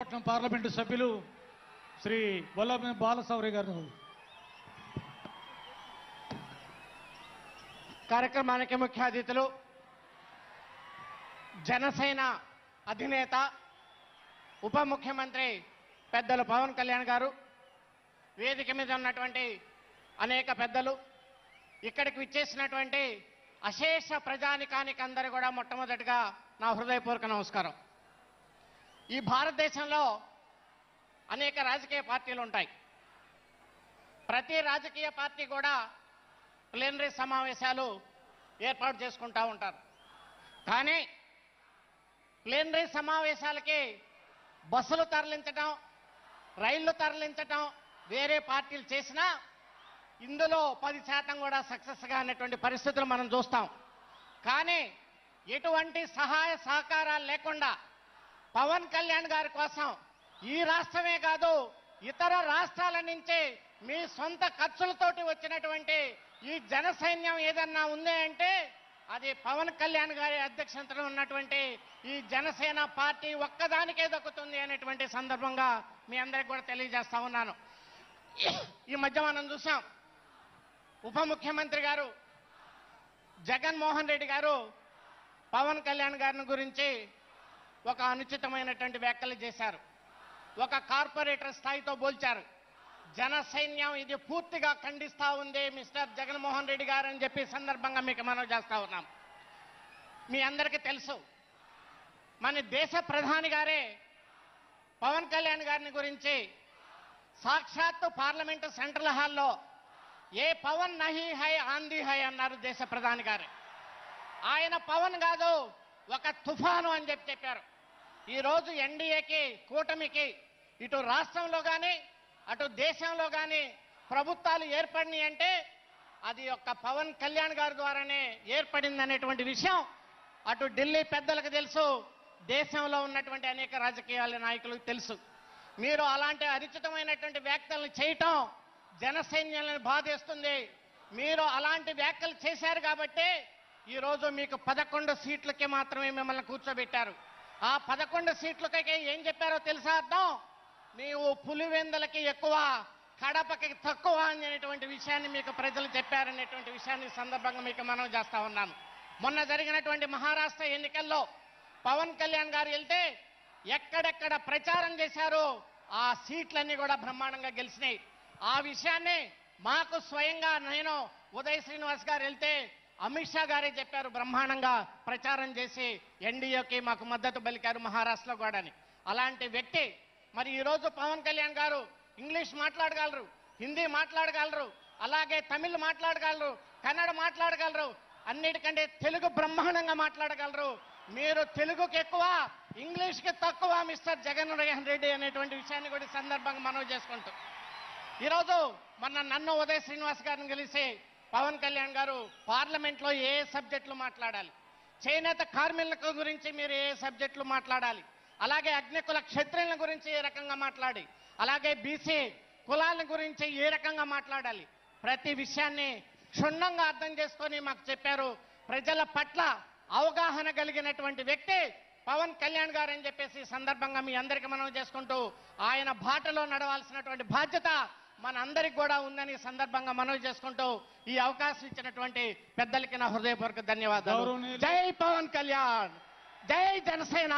పట్నం పార్లమెంటు సభ్యులు శ్రీ వల్లభనేని బాలశౌరి గారు కార్యక్రమానికి ముఖ్య అతిథులు జనసేన అధినేత ఉప ముఖ్యమంత్రి పెద్దలు పవన్ కళ్యాణ్ గారు, వేదిక మీద ఉన్నటువంటి అనేక పెద్దలు, ఇక్కడికి విచ్చేసినటువంటి అశేష ప్రజానికానికి అందరూ కూడా మొట్టమొదటిగా నా హృదయపూర్వక నమస్కారం. ఈ భారతదేశంలో అనేక రాజకీయ పార్టీలు ఉంటాయి. ప్రతి రాజకీయ పార్టీ కూడా ప్లీనరీ సమావేశాలు ఏర్పాటు చేసుకుంటూ ఉంటారు. కానీ ప్లీనరీ సమావేశాలకి బస్సులు తరలించడం, రైళ్లు తరలించడం వేరే పార్టీలు చేసినా ఇందులో 10% కూడా సక్సెస్గా అనేటువంటి పరిస్థితులు మనం చూస్తాం. కానీ ఎటువంటి సహాయ సహకారాలు లేకుండా పవన్ కళ్యాణ్ గారి కోసం ఈ రాష్ట్రమే కాదు ఇతర రాష్ట్రాల నుంచి మీ సొంత ఖర్చులతోటి వచ్చినటువంటి ఈ జనసైన్యం ఏదన్నా ఉంది అంటే అది పవన్ కళ్యాణ్ గారి అధ్యక్షతన ఉన్నటువంటి ఈ జనసేన పార్టీ ఒక్కదానికే దక్కుతుంది అనేటువంటి సందర్భంగా మీ అందరికీ కూడా తెలియజేస్తా ఉన్నాను. ఈ మధ్య మనం చూసాం, ఉప ముఖ్యమంత్రి గారు జగన్మోహన్ రెడ్డి గారు పవన్ కళ్యాణ్ గారిని గురించి ఒక అనుచితమైనటువంటి వ్యాఖ్యలు చేశారు. ఒక కార్పొరేటర్ స్థాయితో పోల్చారు. జనసైన్యం ఇది పూర్తిగా ఖండిస్తా ఉంది మిస్టర్ జగన్మోహన్ రెడ్డి గారు అని చెప్పి సందర్భంగా మీకు మనవి చేస్తా ఉన్నాం. మీ అందరికీ తెలుసు, మన దేశ ప్రధాని గారే పవన్ కళ్యాణ్ గారిని గురించి సాక్షాత్తు పార్లమెంటు సెంట్రల్ హాల్లో ఏ పవన్ నహీ హై ఆంధీ హై అన్నారు దేశ ప్రధాని గారు. ఆయన పవన్ కాదు, ఒక తుఫాను అని చెప్పారు. ఈరోజు ఎన్డీఏకి, కూటమికి ఇటు రాష్ట్రంలో కానీ అటు దేశంలో కానీ ప్రభుత్వాలు ఏర్పడినాయి అంటే అది ఒక్క పవన్ కళ్యాణ్ గారి ద్వారానే ఏర్పడింది అనేటువంటి విషయం అటు ఢిల్లీ పెద్దలకు తెలుసు, దేశంలో ఉన్నటువంటి అనేక రాజకీయ నాయకులకు తెలుసు. మీరు అలాంటి అనుచితమైనటువంటి వ్యాఖ్యలను చేయటం జనసైన్యాలను బాధేస్తుంది. మీరు అలాంటి వ్యాఖ్యలు చేశారు కాబట్టి ఈరోజు మీకు 11 సీట్లకి మాత్రమే మిమ్మల్ని కూర్చోబెట్టారు. ఆ 11 సీట్లకి ఏం చెప్పారో తెలుసా అర్థం? నీవు పులివెందులకి ఎక్కువ, కడపకి తక్కువ అనేటువంటి విషయాన్ని మీకు ప్రజలు చెప్పారనేటువంటి విషయాన్ని సందర్భంగా మీకు మనం చేస్తా ఉన్నాను. మొన్న జరిగినటువంటి మహారాష్ట్ర ఎన్నికల్లో పవన్ కళ్యాణ్ గారు వెళ్తే ఎక్కడెక్కడ ప్రచారం చేశారో ఆ సీట్లన్నీ కూడా బ్రహ్మాండంగా గెలిచినాయి. ఆ విషయాన్ని మాకు స్వయంగా నేను ఉదయ్ శ్రీనివాస్ గారు వెళ్తే అమిత్ షా గారే చెప్పారు, బ్రహ్మాండంగా ప్రచారం చేసి ఎన్డీఏకి మాకు మద్దతు పలికారు మహారాష్ట్రలో కూడా. అలాంటి వ్యక్తి మరి ఈరోజు పవన్ కళ్యాణ్ గారు ఇంగ్లీష్ మాట్లాడగలరు, హిందీ మాట్లాడగలరు, అలాగే తమిళ్ మాట్లాడగలరు, కన్నడ మాట్లాడగలరు, అన్నిటికంటే తెలుగు బ్రహ్మాండంగా మాట్లాడగలరు. మీరు తెలుగుకి ఎక్కువ, ఇంగ్లీష్కి తక్కువ మిస్టర్ జగన్మోహన్ రెడ్డి అనేటువంటి విషయాన్ని కూడా సందర్భంగా మనవి చేసుకుంటూ ఈరోజు నన్ను ఉదయ్ శ్రీనివాస్ గారిని కలిసి పవన్ కళ్యాణ్ గారు పార్లమెంట్లో ఏ సబ్జెక్టులు మాట్లాడాలి, చేనేత కార్మికుల గురించి మీరు ఏ సబ్జెక్టులు మాట్లాడాలి, అలాగే అగ్నికుల క్షత్రియుల గురించి ఏ రకంగా మాట్లాడి, అలాగే బీసీ కులాల గురించి ఏ రకంగా మాట్లాడాలి, ప్రతి విషయాన్ని క్షుణ్ణంగా అర్థం చేసుకొని మాకు చెప్పారు. ప్రజల పట్ల అవగాహన కలిగినటువంటి వ్యక్తి పవన్ కళ్యాణ్ గారు అని చెప్పేసి సందర్భంగా మీ అందరికీ మనం చేసుకుంటూ ఆయన బాటలో నడవాల్సినటువంటి బాధ్యత మన అందరికి కూడా ఉందని సందర్భంగా మనవి చేసుకుంటూ ఈ అవకాశం ఇచ్చినటువంటి పెద్దలకి నా హృదయపూర్వక ధన్యవాదాలు. జై పవన్ కళ్యాణ్, జై జనసేన.